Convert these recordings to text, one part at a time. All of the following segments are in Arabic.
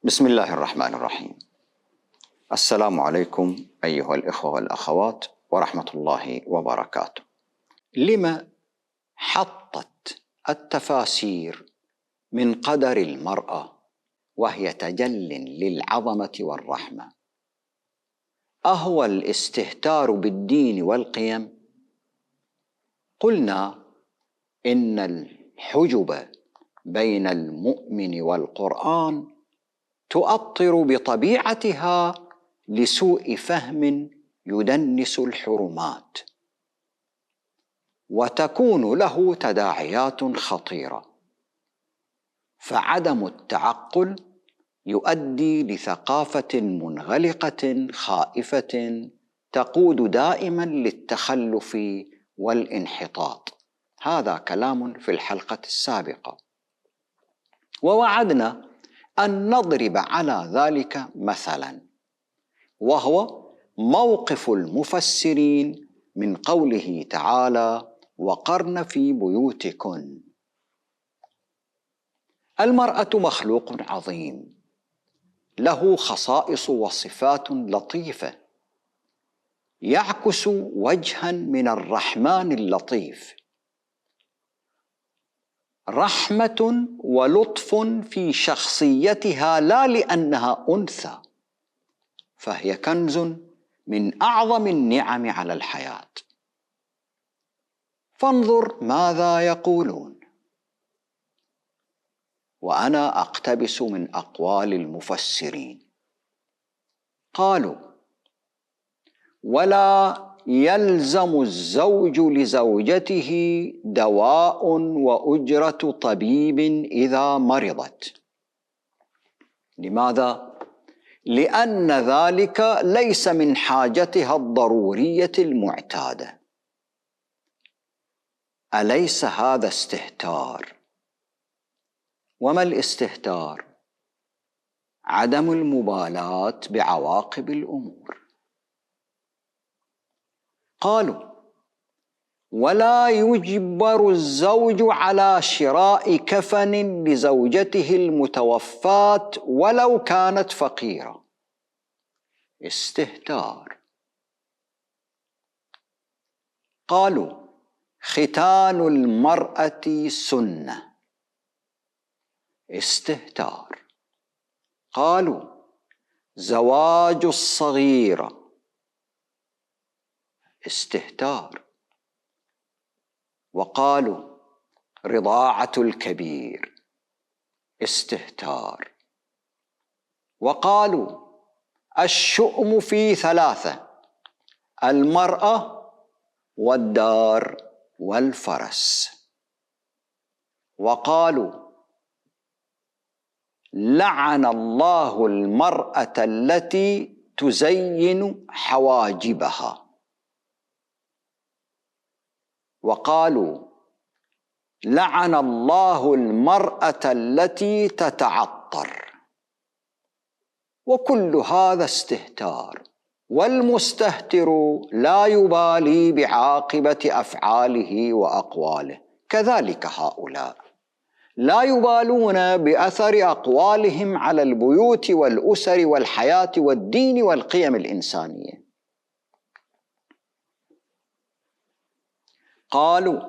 بسم الله الرحمن الرحيم. السلام عليكم أيها الإخوة والأخوات ورحمة الله وبركاته. لما حطت التفاسير من قدر المرأة وهي تجل للعظمة والرحمة أهو الاستهتار بالدين والقيم؟ قلنا إن الحجب بين المؤمن والقرآن تؤطر بطبيعتها لسوء فهم يدنس الحرمات، وتكون له تداعيات خطيرة، فعدم التعقل يؤدي لثقافة منغلقة خائفة تقود دائما للتخلف والانحطاط. هذا كلام في الحلقة السابقة، ووعدنا أن نضرب على ذلك مثلا، وهو موقف المفسرين من قوله تعالى: وقرن في بيوتكن. المرأة مخلوق عظيم له خصائص وصفات لطيفة، يعكس وجها من الرحمن اللطيف، رحمة ولطف في شخصيتها، لا لأنها أنثى، فهي كنز من أعظم النعم على الحياة. فانظر ماذا يقولون، وأنا أقتبس من أقوال المفسرين. قالوا: ولا يلزم الزوج لزوجته دواء وأجرة طبيب إذا مرضت. لماذا؟ لأن ذلك ليس من حاجتها الضرورية المعتادة. أليس هذا استهتار؟ وما الاستهتار؟ عدم المبالاة بعواقب الأمور. قالوا: ولا يجبر الزوج على شراء كفن لزوجته المتوفاة ولو كانت فقيرة. استهتار. قالوا: ختان المرأة سنة. استهتار. قالوا: زواج الصغيرة. استهتار. وقالوا: رضاعة الكبير. استهتار. وقالوا: الشؤم في ثلاثة: المرأة والدار والفرس. وقالوا: لعن الله المرأة التي تزين حواجبها. وقالوا: لعن الله المرأة التي تتعطر. وكل هذا استهتار، والمستهتر لا يبالي بعاقبة أفعاله وأقواله. كذلك هؤلاء لا يبالون بأثر أقوالهم على البيوت والأسر والحياة والدين والقيم الإنسانية. قالوا: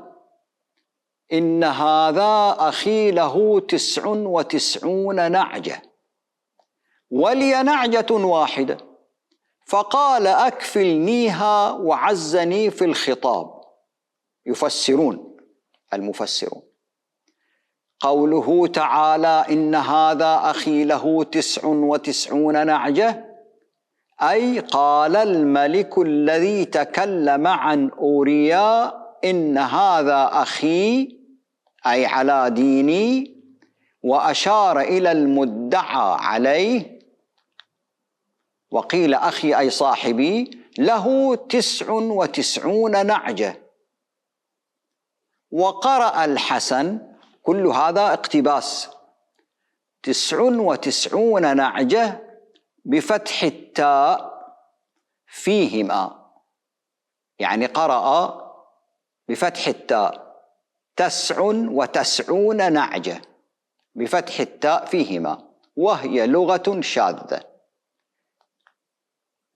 إن هذا أخي له 99 نعجة ولي نعجة واحدة، فقال: أكفلنيها وعزني في الخطاب. يفسرون المفسرون قوله تعالى: إن هذا أخي له 99 نعجة، أي قال الملك الذي تكلم عن أوريا: إن هذا أخي، أي على ديني، وأشار إلى المدعى عليه، وقيل أخي أي صاحبي، له 99 نعجة. وقرأ الحسن، كل هذا اقتباس، 99 نعجة بفتح التاء فيهما، يعني قرأ بفتح التاء 99 نعجة بفتح التاء فيهما، وهي لغة شاذة،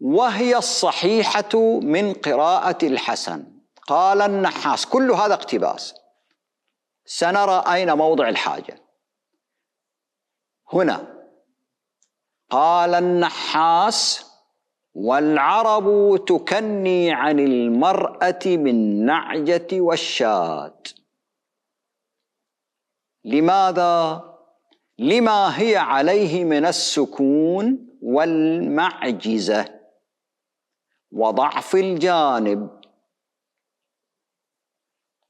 وهي الصحيحة من قراءة الحسن. قال النحاس، كل هذا اقتباس، سنرى أين موضع الحاجة. هنا قال النحاس: والعرب تكني عن المرأة بالنعجة والشاة. لماذا؟ لما هي عليه من السكون والمعجزة وضعف الجانب،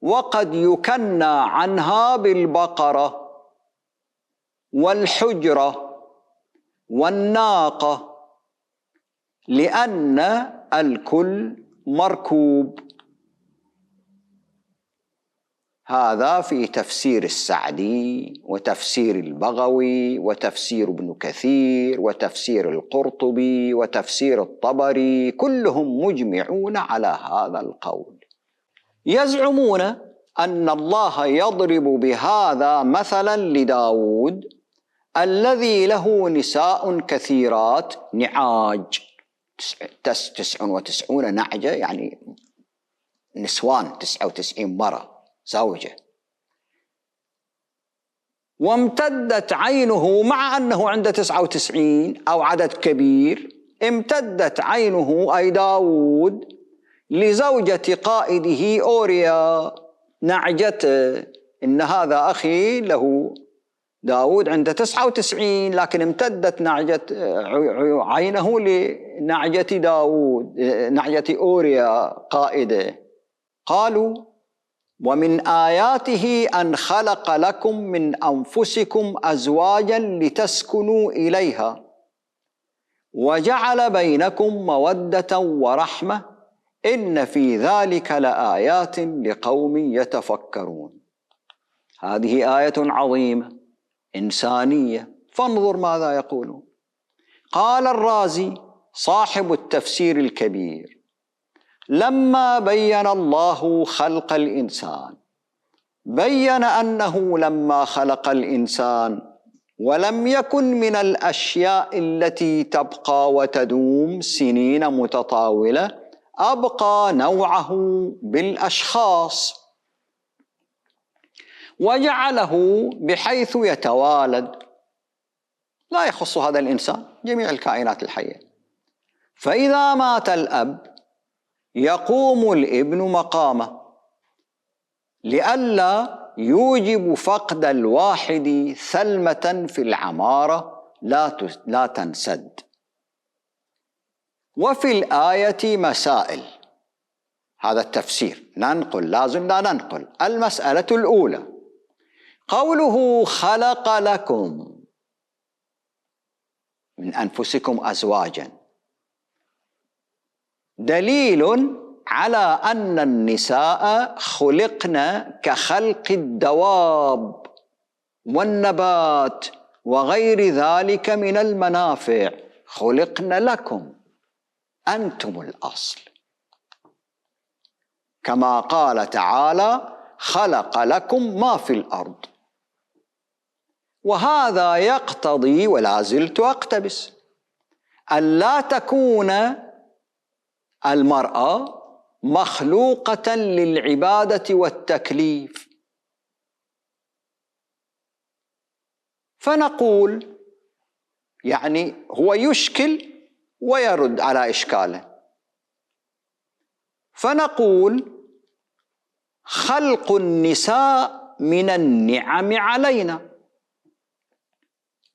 وقد يكنى عنها بالبقرة والحجرة والناقة، لأن الكل مركوب. هذا في تفسير السعدي وتفسير البغوي وتفسير ابن كثير وتفسير القرطبي وتفسير الطبري، كلهم مجمعون على هذا القول. يزعمون أن الله يضرب بهذا مثلا لداود الذي له نساء كثيرات، نعاج 99 نعجة، يعني نسوان 99 مرة زوجة، وامتدت عينه، مع أنه عنده 99 أو عدد كبير، امتدت عينه أي داود لزوجة قائده أوريا نعجته. إن هذا أخي له داود عنده 99، لكن امتدت عينه لنعجة داود، نعجة أوريا قائده. قالوا: ومن آياته أن خلق لكم من أنفسكم أزواجا لتسكنوا إليها وجعل بينكم مودة ورحمة إن في ذلك لآيات لقوم يتفكرون. هذه آية عظيمة إنسانية، فانظر ماذا يقولون. قال الرازي صاحب التفسير الكبير: لما بين الله خلق الإنسان بين أنه لما خلق الإنسان ولم يكن من الأشياء التي تبقى وتدوم سنين متطاولة، أبقى نوعه بالأشخاص وجعله بحيث يتوالد، لا يخص هذا الإنسان، جميع الكائنات الحية. فإذا مات الأب يقوم الابن مقامه، لئلا يوجب فقد الواحد ثلمة في العمارة لا تنسد. وفي الآية مسائل. هذا التفسير ننقل، لازم لا ننقل. المسألة الأولى: قوله خلق لكم من أنفسكم أزواجا دليل على أن النساء خلقن كخلق الدواب والنبات وغير ذلك من المنافع، خلقن لكم، أنتم الأصل، كما قال تعالى: خلق لكم ما في الأرض. وهذا يقتضي، ولا زلت أقتبس، ألا تكون المرأة مخلوقة للعبادة والتكليف. فنقول، يعني هو يشكل ويرد على إشكاله، فنقول: خلق النساء من النعم علينا،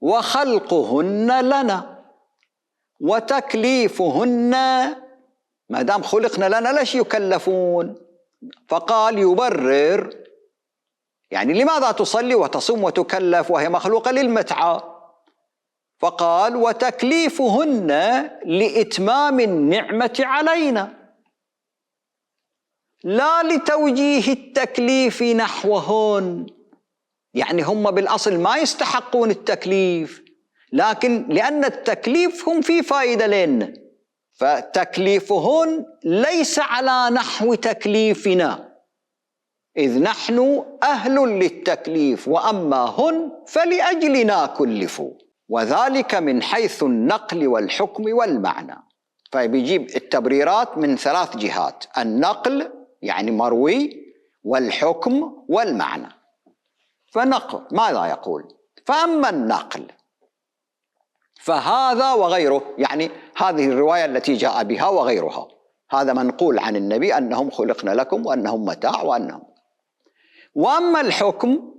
وخلقهن لنا، وتكليفهن، ما دام خلقنا لنا ليش يكلفون؟ فقال يبرر، يعني لماذا تصلي وتصوم وتكلف وهي مخلوقة للمتعة؟ فقال: وتكليفهن لإتمام النعمة علينا، لا لتوجيه التكليف نحوهن. يعني هم بالأصل ما يستحقون التكليف، لكن لأن التكليف هم في فائدة لنا، فتكليفهن ليس على نحو تكليفنا، إذ نحن أهل للتكليف، وأما هن فلأجلنا كلفوا. وذلك من حيث النقل والحكم والمعنى. فبيجيب التبريرات من 3 جهات: النقل يعني مروي، والحكم والمعنى. فنقل ماذا يقول؟ فأما النقل فهذا وغيره، يعني هذه الرواية التي جاء بها وغيرها، هذا منقول عن النبي أنهم خلقنا لكم وأنهم متاع وأنهم. وأما الحكم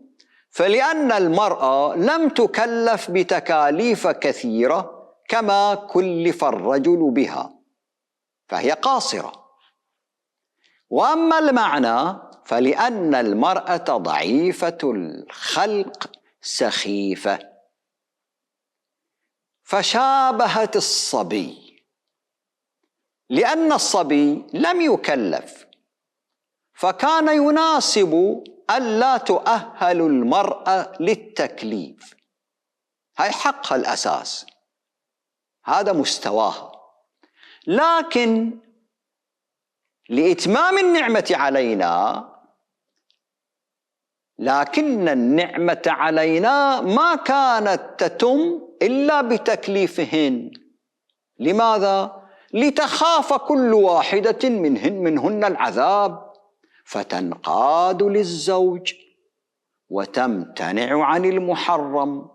فلأن المرأة لم تكلف بتكاليف كثيرة كما كلف الرجل بها، فهي قاصرة. وأما المعنى فلأن المرأة ضعيفة الخلق سخيفة، فشابهت الصبي، لأن الصبي لم يكلف، فكان يناسب ألا تؤهل المرأة للتكليف. هاي حقها الأساس، هذا مستواها. لكن لإتمام النعمة علينا، لكن النعمة علينا ما كانت تتم إلا بتكليفهن. لماذا؟ لتخاف كل واحدة منهن العذاب فتنقاد للزوج وتمتنع عن المحرم،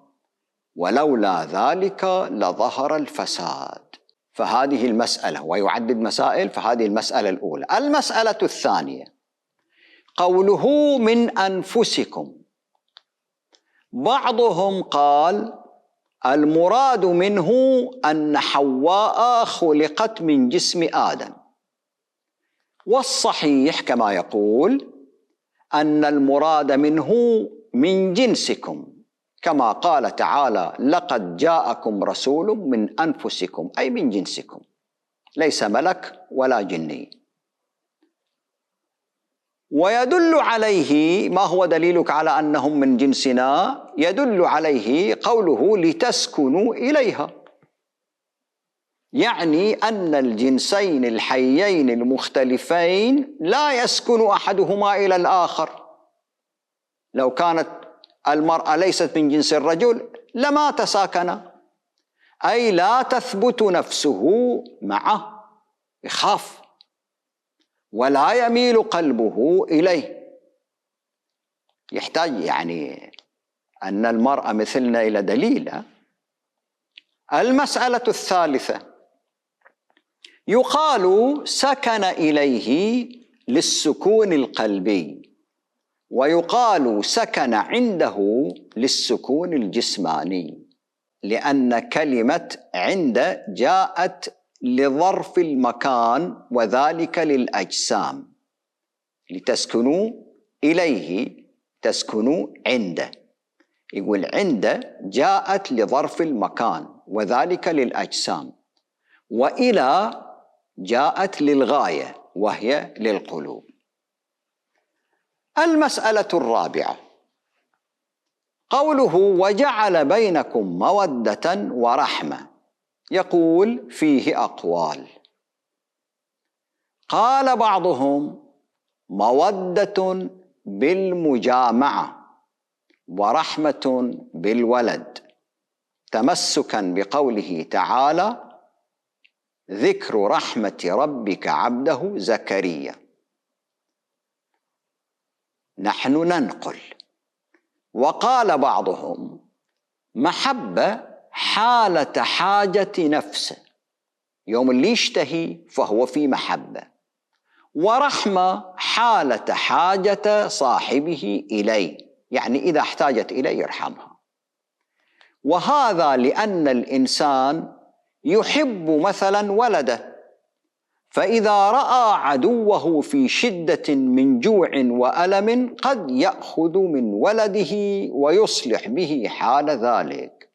ولولا ذلك لظهر الفساد. فهذه المسألة، ويعدد مسائل، فهذه المسألة الأولى. المسألة الثانية قوله من أنفسكم. بعضهم قال المراد منه أن حواء خلقت من جسم آدم، والصحيح كما يقول أن المراد منه من جنسكم، كما قال تعالى لقد جاءكم رسول من أنفسكم، أي من جنسكم، ليس ملك ولا جني. ويدل عليه، ما هو دليلك على أنهم من جنسنا؟ يدل عليه قوله لتسكنوا إليها، يعني أن الجنسين الحيين المختلفين لا يسكن أحدهما إلى الآخر. لو كانت المرأة ليست من جنس الرجل لما تساكنا، أي لا تثبت نفسه معه، يخاف ولا يميل قلبه إليه. يحتاج يعني أن المرأة مثلنا إلى دليل. المسألة الثالثة يقال سكن إليه للسكون القلبي، ويقال سكن عنده للسكون الجسماني، لأن كلمة عند جاءت لظرف المكان وذلك للأجسام. لتسكنوا إليه، تسكنوا عنده، يقول عند جاءت لظرف المكان وذلك للأجسام، وإلى جاءت للغاية وهي للقلوب. المسألة الرابعة قوله وجعل بينكم مودة ورحمة، يقول فيه أقوال. قال بعضهم مودة بالمجامعة ورحمة بالولد، تمسكا بقوله تعالى ذكر رحمة ربك عبده زكريا. نحن ننقل. وقال بعضهم محبة حالة حاجة نفسه، يوم اللي يشتهي فهو في محبة، ورحمة حالة حاجة صاحبه إليه، يعني إذا احتاجت إليه يرحمها. وهذا لأن الإنسان يحب مثلا ولده، فإذا رأى عدوه في شدة من جوع وألم قد يأخذ من ولده ويصلح به حال ذلك،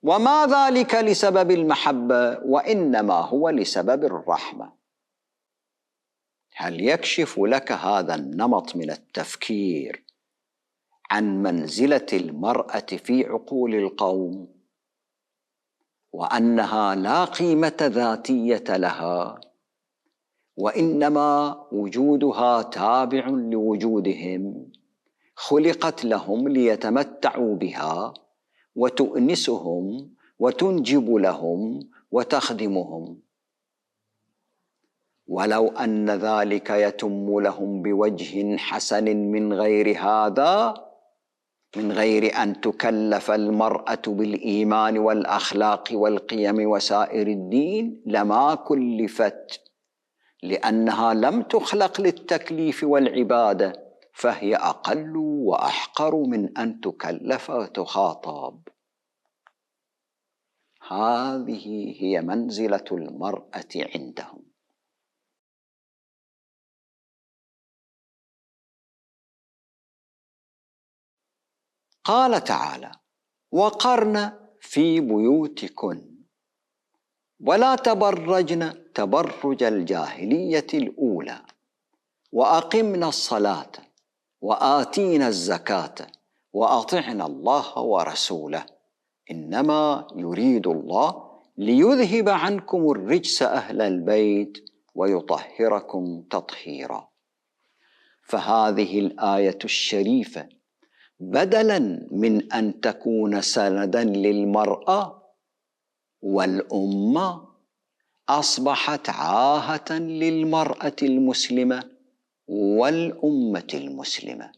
وما ذلك لسبب المحبة، وإنما هو لسبب الرحمة. هل يكشف لك هذا النمط من التفكير عن منزلة المرأة في عقول القوم، وأنها لا قيمة ذاتية لها، وإنما وجودها تابع لوجودهم، خلقت لهم ليتمتعوا بها وتؤنسهم وتنجب لهم وتخدمهم، ولو أن ذلك يتم لهم بوجه حسن من غير هذا، من غير أن تكلف المرأة بالإيمان والأخلاق والقيم وسائر الدين لما كلفت، لأنها لم تخلق للتكليف والعبادة، فهي أقل وأحقر من أن تكلف وتخاطب. هذه هي منزلة المرأة عندهم. قال تعالى: وقرن في بيوتكن ولا تبرجن تبرج الجاهلية الأولى وأقمنا الصلاة وآتينا الزكاة وأطعنا الله ورسوله إنما يريد الله ليذهب عنكم الرجس أهل البيت ويطهركم تطهيرا. فهذه الآية الشريفة بدلاً من أن تكون سنداً للمرأة والأمة، أصبحت عاهة للمرأة المسلمة والأمة المسلمة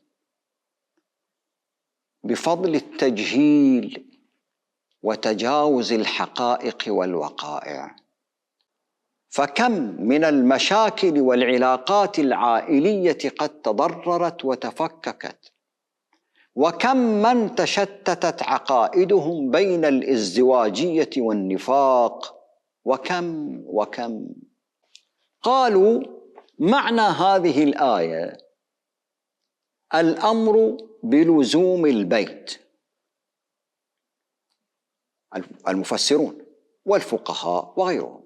بفضل التجهيل وتجاوز الحقائق والوقائع. فكم من المشاكل والعلاقات العائلية قد تضررت وتفككت، وكم من تشتتت عقائدهم بين الازدواجية والنفاق، وكم. قالوا: معنى هذه الآية الأمر بلزوم البيت. المفسرون والفقهاء وغيرهم: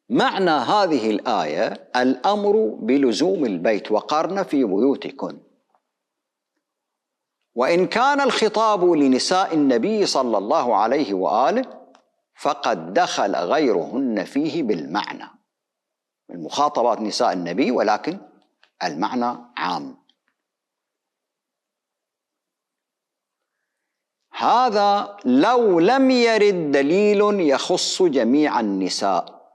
معنى هذه الآية الأمر بلزوم البيت، وقرن في بيوتكن. وإن كان الخطاب لنساء النبي صلى الله عليه وآله فقد دخل غيرهن فيه بالمعنى، من مخاطبات نساء النبي، ولكن المعنى عام. هذا لو لم يرد دليل يخص جميع النساء،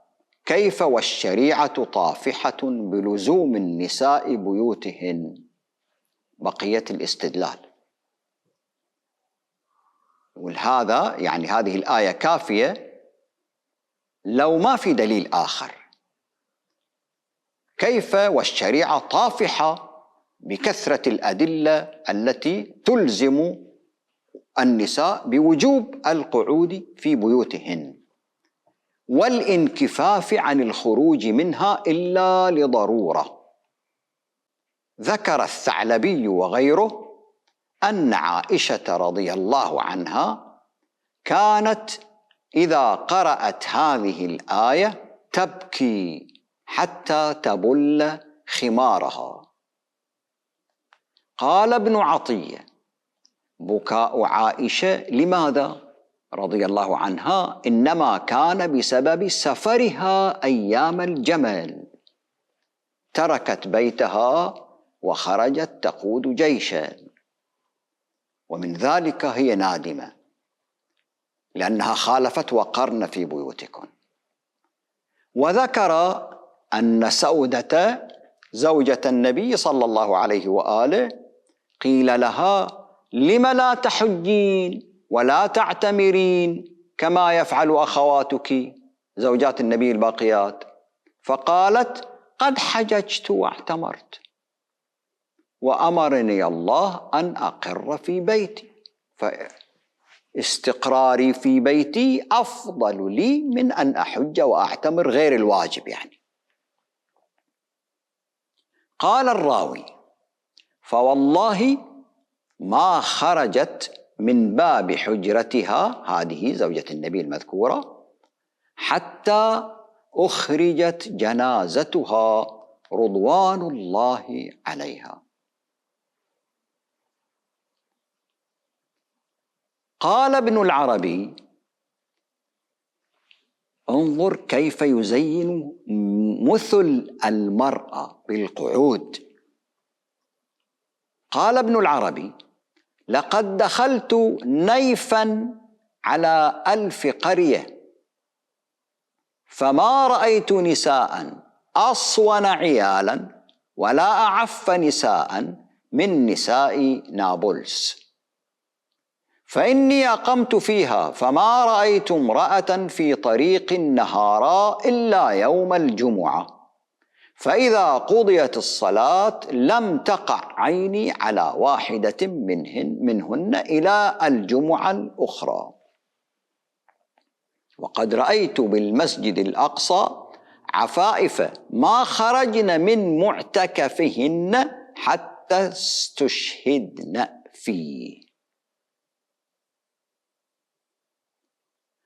كيف والشريعة طافحة بلزوم النساء بيوتهن؟ بقية الاستدلال. ولهذا يعني هذه الآية كافية لو ما في دليل آخر. كيف والشريعة طافحة بكثرة الأدلة التي تلزم النساء بوجوب القعود في بيوتهن والانكفاف عن الخروج منها إلا لضرورة. ذكر الثعلبي وغيره أن عائشة رضي الله عنها كانت إذا قرأت هذه الآية تبكي حتى تبل خمارها. قال ابن عطية: بكاء عائشة لماذا رضي الله عنها إنما كان بسبب سفرها أيام الجمل، تركت بيتها وخرجت تقود جيشا، ومن ذلك هي نادمة لأنها خالفت وقرن في بيوتكم. وذكر أن سودة زوجة النبي صلى الله عليه وآله قيل لها: لم لا تحجين ولا تعتمرين كما يفعل أخواتك زوجات النبي الباقيات؟ فقالت: قد حججت واعتمرت وأمرني الله أن أقر في بيتي، فاستقراري في بيتي أفضل لي من أن أحج وأعتمر غير الواجب يعني. قال الراوي: فوالله ما خرجت من باب حجرتها، هذه زوجة النبي المذكورة، حتى أخرجت جنازتها رضوان الله عليها. قال ابن العربي: انظر كيف يزين مثل المرأة بالقعود. قال ابن العربي: لقد دخلت نيفا على 1000 قرية فما رأيت نساء أصون عيالا ولا أعف نساء من نساء نابلس، فإني أقمت فيها فما رأيت امرأة في طريق نهارا إلا يوم الجمعة، فإذا قضيت الصلاة لم تقع عيني على واحدة منهن إلى الجمعة الأخرى، وقد رأيت بالمسجد الأقصى عفائف ما خرجن من معتكفهن حتى استشهدن فيه.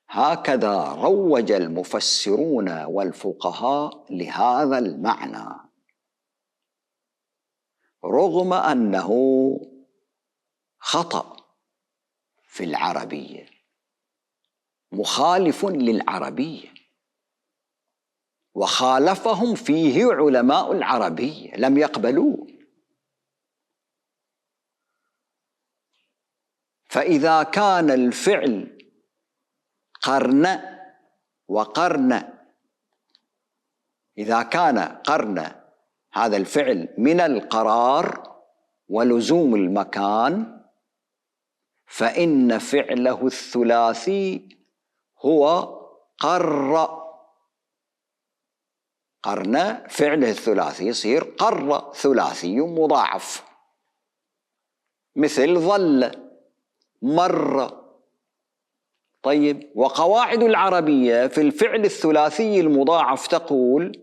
هكذا روج المفسرون والفقهاء لهذا المعنى، رغم أنه خطأ في العربية، مخالف للعربية، وخالفهم فيه علماء العربية لم يقبلوه. فإذا كان الفعل قرن وقرن، إذا كان قرن هذا الفعل من القرار ولزوم المكان، فإن فعله الثلاثي هو قر. قرن فعله الثلاثي يصير قر ثلاثي مضاعف، مثل ظل، مر. طيب، وقواعد العربية في الفعل الثلاثي المضاعف تقول: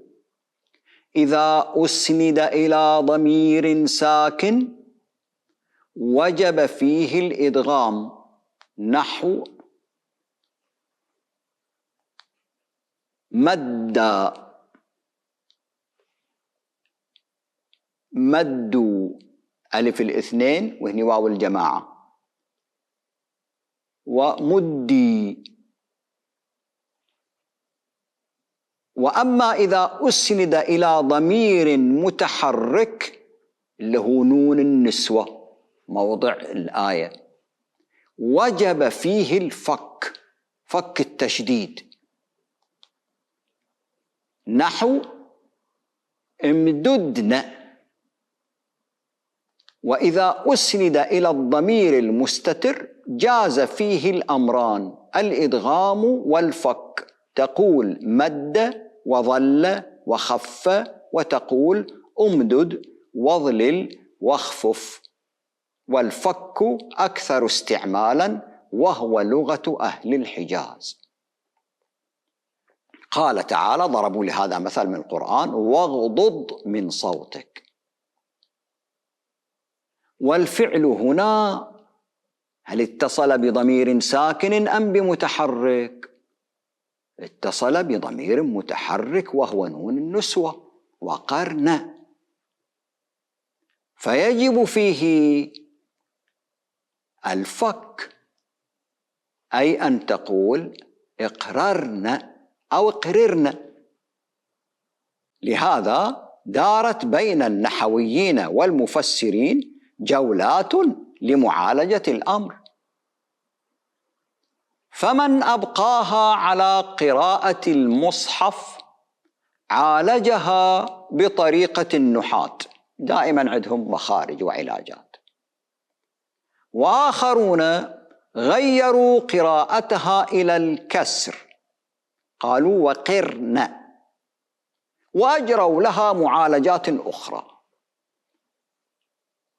إذا أسند إلى ضمير ساكن وجب فيه الإدغام، نحو مد، مدوا ألف الاثنين وهني واو الجماعة، ومدي. وأما إذا أسند إلى ضمير متحرك اللي هو نون النسوة موضع الآية، وجب فيه الفك، فك التشديد، نحو امددن. وإذا أسند إلى الضمير المستتر جاز فيه الأمران، الإدغام والفك، تقول مد وظل وخف، وتقول أمدد واظلل واخفف، والفك أكثر استعمالا وهو لغة أهل الحجاز. قال تعالى: ضربوا لهذا مثل من القرآن: واغضض من صوتك. والفعل هنا هل اتصل بضمير ساكن أم بمتحرك؟ اتصل بضمير متحرك وهو نون النسوة وقرن، فيجب فيه الفك، أي أن تقول اقررن أو اقررن. لهذا دارت بين النحويين والمفسرين جولات لمعالجة الأمر، فمن أبقاها على قراءة المصحف عالجها بطريقة النحاة، دائما عندهم مخارج وعلاجات، وآخرون غيروا قراءتها إلى الكسر، قالوا وقرن، وأجروا لها معالجات أخرى.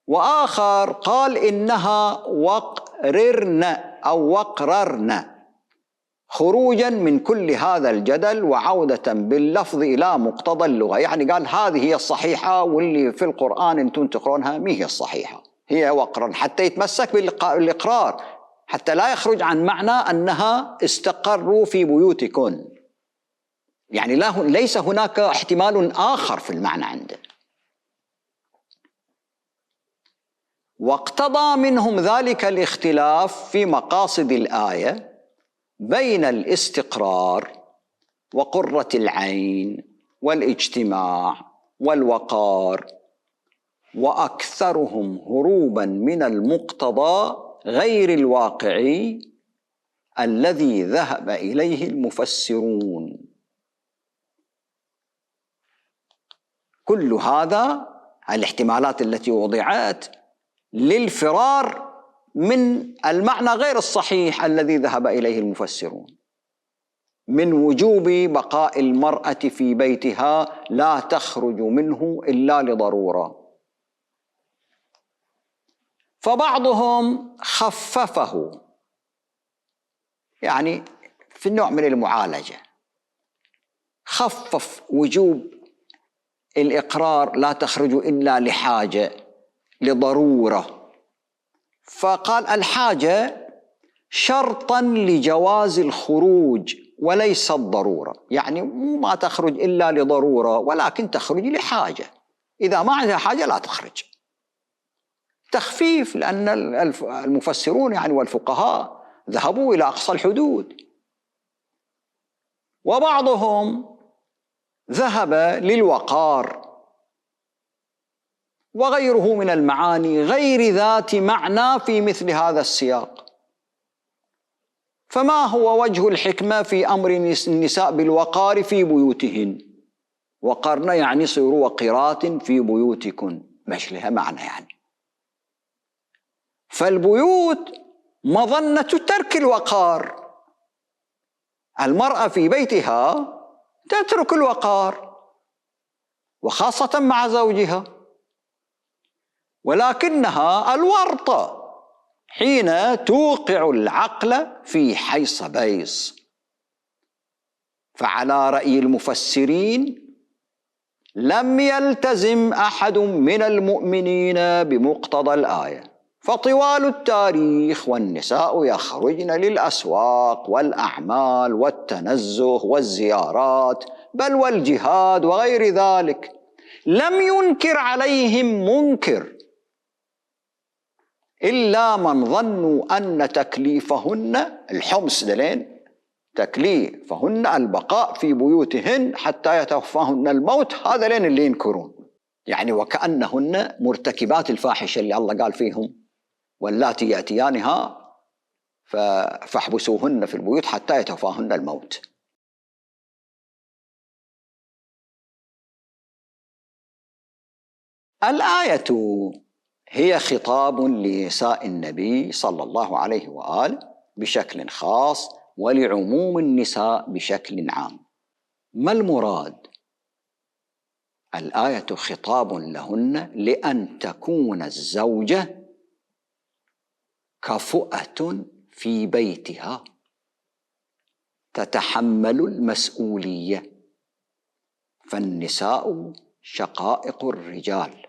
وآخر قال إنها وقررن أو وقررن، خروجا من كل هذا الجدل وعودة باللفظ إلى مقتضى اللغة. يعني قال هذه هي الصحيحة، واللي في القرآن أنتم تقرونها ما هي الصحيحة، هي وقرن، حتى يتمسك بالإقرار، حتى لا يخرج عن معنى أنها استقروا في بيوتكم. يعني ليس هناك احتمال آخر في المعنى عنده. واقتضى منهم ذلك الاختلاف في مقاصد الآية بين الاستقرار وقرة العين والاجتماع والوقار، وأكثرهم هروبا من المقتضى غير الواقعي الذي ذهب إليه المفسرون. كل هذا الاحتمالات التي وضعت للفرار من المعنى غير الصحيح الذي ذهب إليه المفسرون من وجوب بقاء المرأة في بيتها لا تخرج منه إلا لضرورة. فبعضهم خففه، يعني في النوع من المعالجة خفف وجوب الإقرار لا تخرج إلا لحاجة لضرورة، فقال الحاجة شرطا لجواز الخروج وليس الضرورة، يعني ما تخرج إلا لضرورة ولكن تخرج لحاجة، إذا ما عندها حاجة لا تخرج. تخفيف، لأن المفسرون يعني والفقهاء ذهبوا إلى أقصى الحدود. وبعضهم ذهب للوقار وغيره من المعاني غير ذات معنى في مثل هذا السياق. فما هو وجه الحكمة في أمر النساء بالوقار في بيوتهن؟ وقرن يعني صيروا وقرات في بيوتكن، مش لها معنى يعني. فالبيوت مظنة ترك الوقار، المرأة في بيتها تترك الوقار وخاصة مع زوجها، ولكنها الورطة حين توقع العقل في حيص بيص. فعلى رأي المفسرين لم يلتزم أحد من المؤمنين بمقتضى الآية، فطوال التاريخ والنساء يخرجن للأسواق والأعمال والتنزه والزيارات بل والجهاد وغير ذلك، لم ينكر عليهم منكر إلا من ظنوا أن تكليفهن الحمس دلين تكليفهن البقاء في بيوتهن حتى يتوفاهن الموت، هذا لين اللي ينكرون، يعني وكأنهن مرتكبات الفاحشة اللي الله قال فيهم واللاتي يأتيانها فاحبسوهن في البيوت حتى يتوفاهن الموت. الآية هي خطاب لنساء النبي صلى الله عليه وآله بشكل خاص ولعموم النساء بشكل عام. ما المراد؟ الآية خطاب لهن لأن تكون الزوجة كفؤة في بيتها تتحمل المسؤولية، فالنساء شقائق الرجال.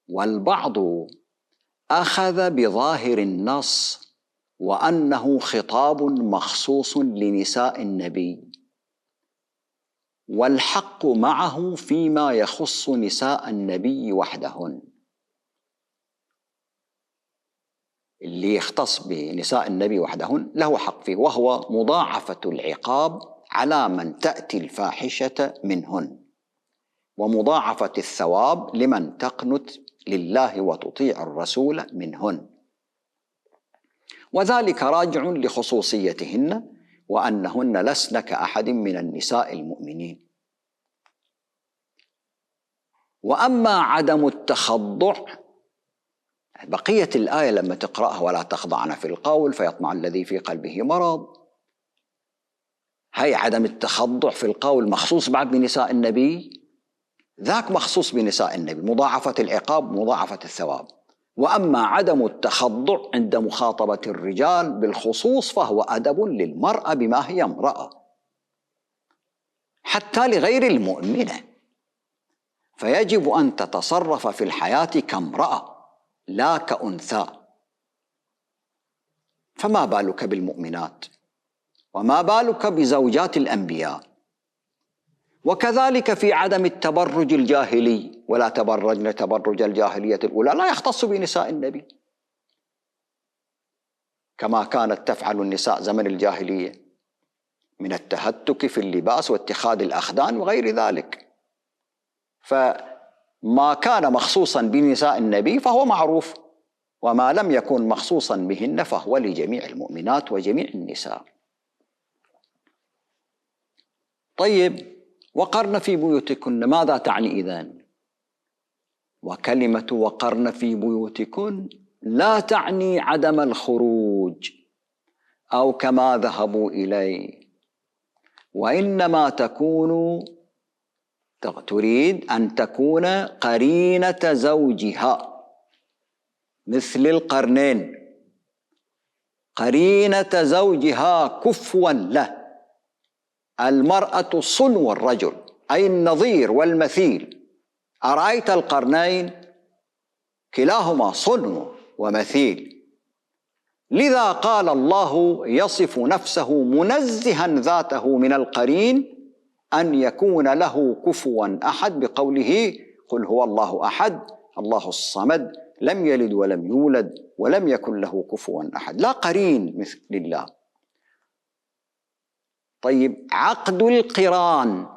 والبعض أخذ بظاهر النص وأنه خطاب مخصوص لنساء النبي، والحق معه فيما يخص نساء النبي وحدهن. اللي يختص بنساء النبي وحدهن له حق فيه، وهو مضاعفة العقاب على من تأتي الفاحشة منهن، ومضاعفة الثواب لمن تقنت لله وتطيع الرسول منهن، وذلك راجع لخصوصيتهن وأنهن لسن كأحد من النساء المؤمنين. وأما عدم التخضع، بقية الآية لما تقرأها ولا تخضعن في القول فيطمع الذي في قلبه مرض، هي عدم التخضع في القول مخصوص بعد بنساء النبي، ذاك مخصوص بنساء النبي، مضاعفة العقاب مضاعفة الثواب. وأما عدم التخضع عند مخاطبة الرجال بالخصوص فهو أدب للمرأة بما هي امرأة حتى لغير المؤمنة، فيجب أن تتصرف في الحياة كامرأة لا كأنثى. فما بالك بالمؤمنات، وما بالك بزوجات الأنبياء. وكذلك في عدم التبرج الجاهلي، ولا تبرجن تبرج الجاهلية الأولى، لا يختص بنساء النبي كما كانت تفعل النساء زمن الجاهلية من التهتك في اللباس واتخاذ الأخدان وغير ذلك. ما كان مخصوصا بنساء النبي فهو معروف، وما لم يكن مخصوصا بهن فهو لجميع المؤمنات وجميع النساء. طيب، وقرن في بيوتكن ماذا تعني إذن؟ وكلمة وقرن في بيوتكن لا تعني عدم الخروج أو كما ذهبوا إليه، وإنما تريد أن تكون قرينة زوجها مثل القرنين، قرينة زوجها كفوا له. المرأة صنو الرجل، أي النظير والمثيل. أرأيت القرنين؟ كلاهما صنو ومثيل. لذا قال الله يصف نفسه منزها ذاته من القرين أن يكون له كفوا أحد بقوله قل هو الله أحد الله الصمد لم يلد ولم يولد ولم يكن له كفوا أحد، لا قرين مثل الله. طيب، عقد القران،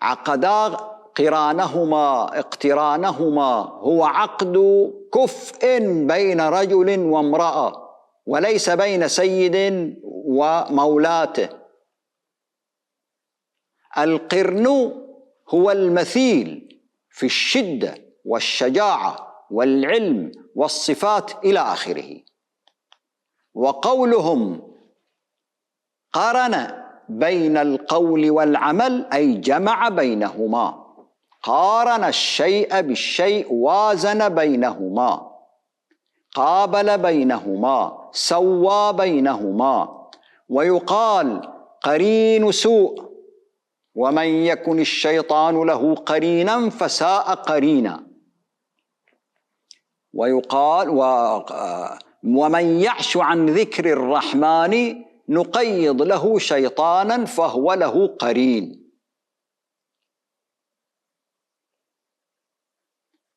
عقدا قرانهما اقترانهما هو عقد كفء بين رجل وامرأة، وليس بين سيد ومولاته. القرن هو المثيل في الشدة والشجاعة والعلم والصفات إلى آخره. وقولهم قارن بين القول والعمل أي جمع بينهما، قارن الشيء بالشيء، وازن بينهما، قابل بينهما، سوى بينهما. ويقال قرين سوء، ومن يكن الشيطان له قرينا فساء قرينا. ويقال ومن يعش عن ذكر الرحمن نقيض له شيطانا فهو له قرين.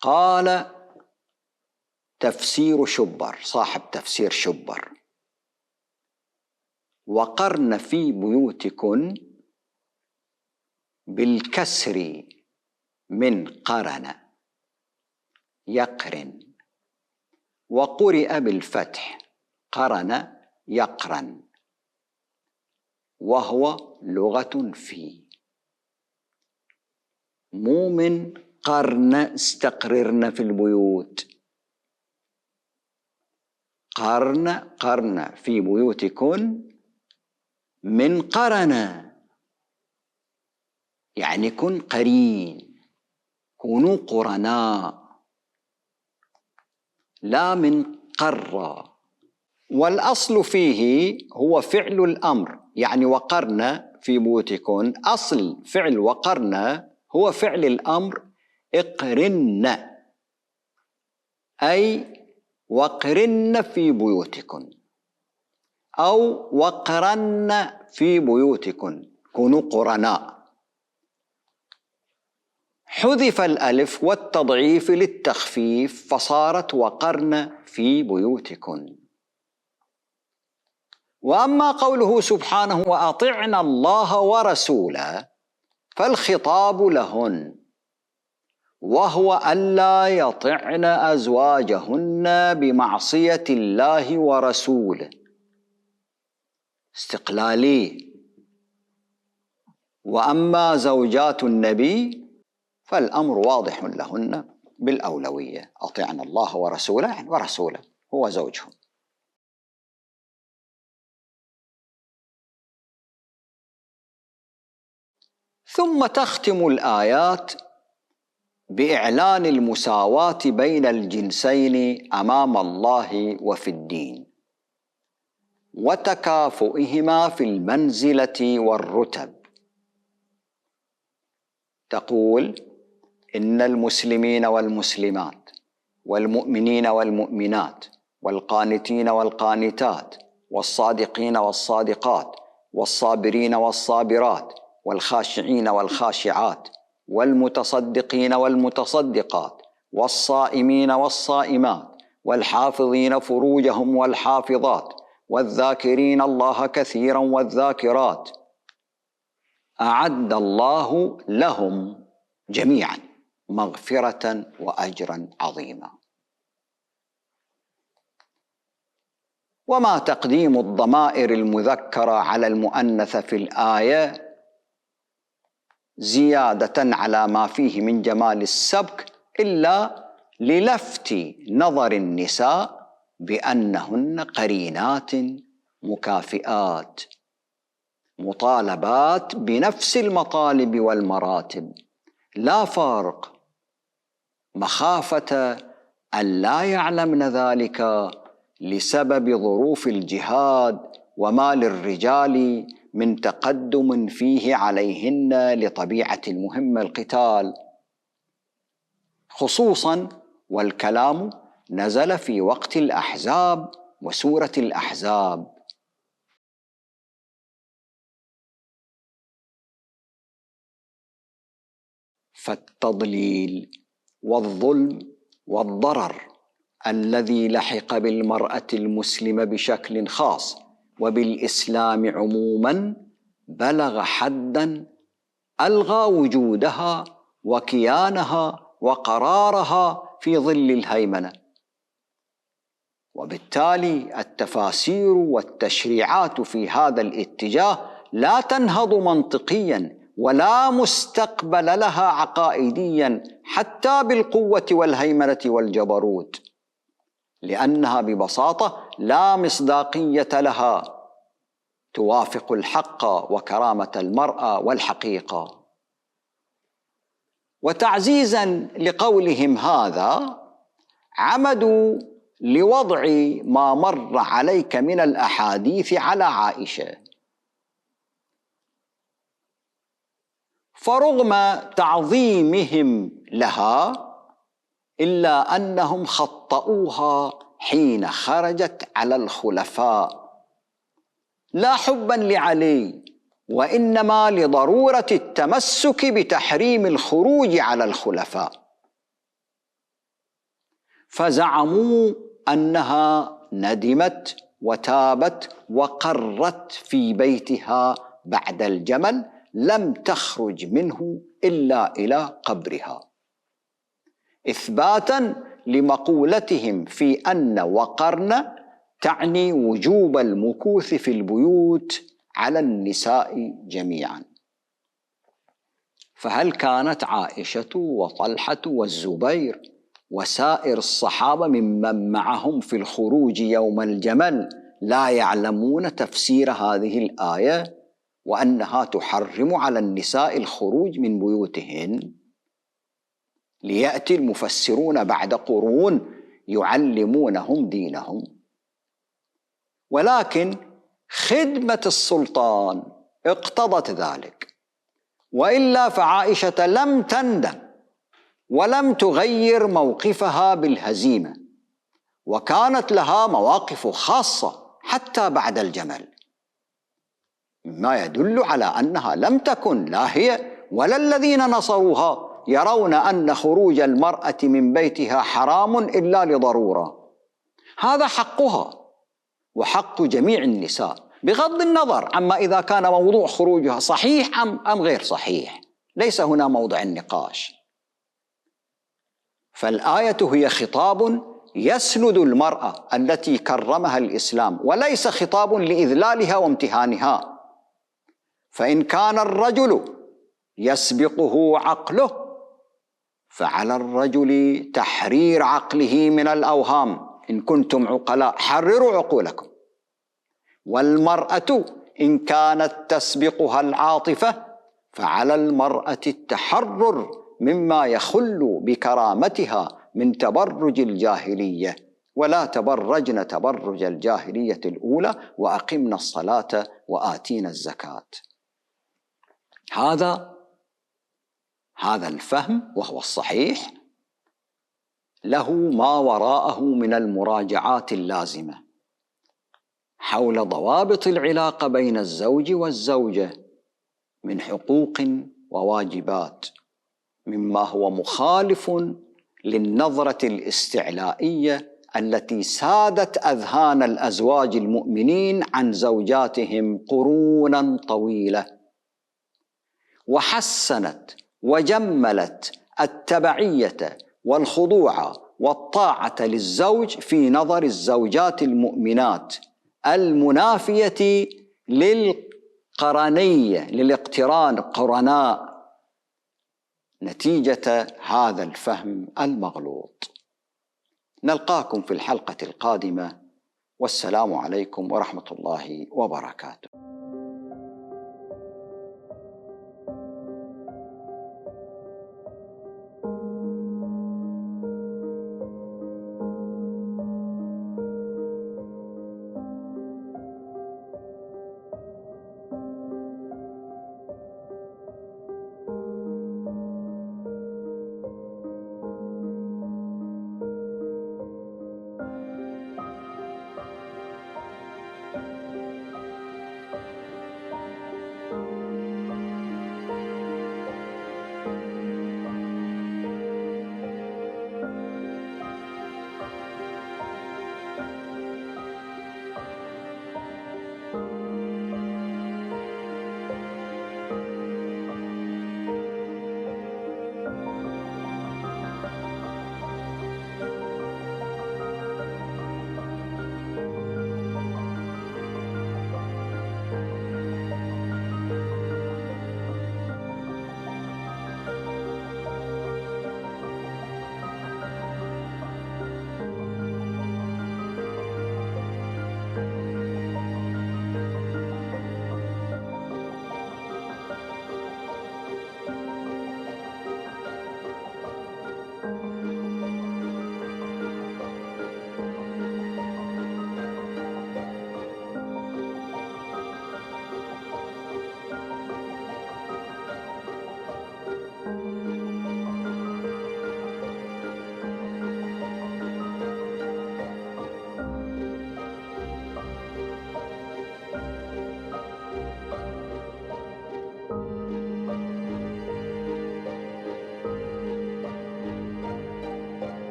قال تفسير شبر، صاحب تفسير شبر: وقرن في بيوتكن بالكسر من قرن يقرن، وقرئ بالفتح قرن يقرن، وهو لغة في، مو من قرن استقررن في البيوت. قرن في بيوتكن من قرن، يعني كن قرين، كونوا قرناء، لا من قر. والأصل فيه هو فعل الأمر، يعني وقرن في بيوتكن، أصل فعل وقرن هو فعل الأمر اقرن، أي وقرن في بيوتكن، أو وقرن في بيوتكن، كونوا قرناء. حذف الألف والتضعيف للتخفيف فصارت وقرن في بيوتكن. وأما قوله سبحانه وأطعنا الله ورسوله فالخطاب لهن، وهو ألا يطعن أزواجهن بمعصية الله ورسوله، استقلالي. وأما زوجات النبي فالأمر واضح لهن بالأولوية، أطعن الله ورسوله، يعني ورسوله هو زوجهم. ثم تختم الآيات بإعلان المساواة بين الجنسين أمام الله وفي الدين، وتكافؤهما في المنزلة والرتب. تقول إن المسلمين والمسلمات والمؤمنين والمؤمنات والقانتين والقانتات والصادقين والصادقات والصابرين والصابرات والخاشعين والخاشعات والمتصدقين والمتصدقات والصائمين والصائمات والحافظين فروجهم والحافظات والذاكرين الله كثيرا والذاكرات أعد الله لهم جميعا مغفرة وأجرا عظيما. وما تقديم الضمائر المذكرة على المؤنثة في الآية زيادة على ما فيه من جمال السبك إلا للفت نظر النساء بأنهن قرينات مكافئات مطالبات بنفس المطالب والمراتب، لا فارق، مخافة أن لا يعلمن ذلك لسبب ظروف الجهاد وما للرجال من تقدم فيه عليهن لطبيعة المهمة القتال، خصوصا والكلام نزل في وقت الأحزاب وسورة الأحزاب. فالتضليل والظلم والضرر الذي لحق بالمرأة المسلمة بشكل خاص وبالإسلام عموما بلغ حدا ألغى وجودها وكيانها وقرارها في ظل الهيمنة، وبالتالي التفاسير والتشريعات في هذا الاتجاه لا تنهض منطقيا ولا مستقبل لها عقائديا حتى بالقوة والهيمنة والجبروت، لأنها ببساطة لا مصداقية لها توافق الحق وكرامة المرأة والحقيقة. وتعزيزا لقولهم هذا عمدوا لوضع ما مر عليك من الأحاديث على عائشة، فرغم تعظيمهم لها إلا أنهم خطأوها حين خرجت على الخلفاء، لا حبا لعلي وإنما لضرورة التمسك بتحريم الخروج على الخلفاء، فزعموا أنها ندمت وتابت وقرت في بيتها بعد الجمل لم تخرج منه إلا إلى قبرها، إثباتا لمقولتهم في أن وقرن تعني وجوب المكوث في البيوت على النساء جميعا. فهل كانت عائشة وطلحة والزبير وسائر الصحابة ممن معهم في الخروج يوم الجمل لا يعلمون تفسير هذه الآية وأنها تحرم على النساء الخروج من بيوتهن؟ ليأتي المفسرون بعد قرون يعلمونهم دينهم. ولكن خدمة السلطان اقتضت ذلك، وإلا فعائشة لم تندم ولم تغير موقفها بالهزيمة، وكانت لها مواقف خاصة حتى بعد الجمل، مما يدل على أنها لم تكن لا هي ولا الذين نصروها يرون أن خروج المرأة من بيتها حرام إلا لضرورة. هذا حقها وحق جميع النساء بغض النظر عما إذا كان موضوع خروجها صحيح أم غير صحيح، ليس هنا موضع النقاش. فالآية هي خطاب يسند المرأة التي كرمها الإسلام، وليس خطاب لإذلالها وامتهانها. فإن كان الرجل يسبقه عقله فعلى الرجل تحرير عقله من الأوهام، إن كنتم عقلاء حرروا عقولكم. والمرأة إن كانت تسبقها العاطفة فعلى المرأة التحرر مما يخل بكرامتها من تبرج الجاهلية، ولا تبرجن تبرج الجاهلية الأولى وأقمنا الصلاة وآتينا الزكاة. هذا الفهم وهو الصحيح له ما وراءه من المراجعات اللازمة حول ضوابط العلاقة بين الزوج والزوجة من حقوق وواجبات، مما هو مخالف للنظرة الاستعلائية التي سادت أذهان الأزواج المؤمنين عن زوجاتهم قرونا طويلة، وحسنت وجملت التبعية والخضوع والطاعة للزوج في نظر الزوجات المؤمنات المنافية للقرنية، للاقتران، قرناء، نتيجة هذا الفهم المغلوط. نلقاكم في الحلقة القادمة، والسلام عليكم ورحمة الله وبركاته.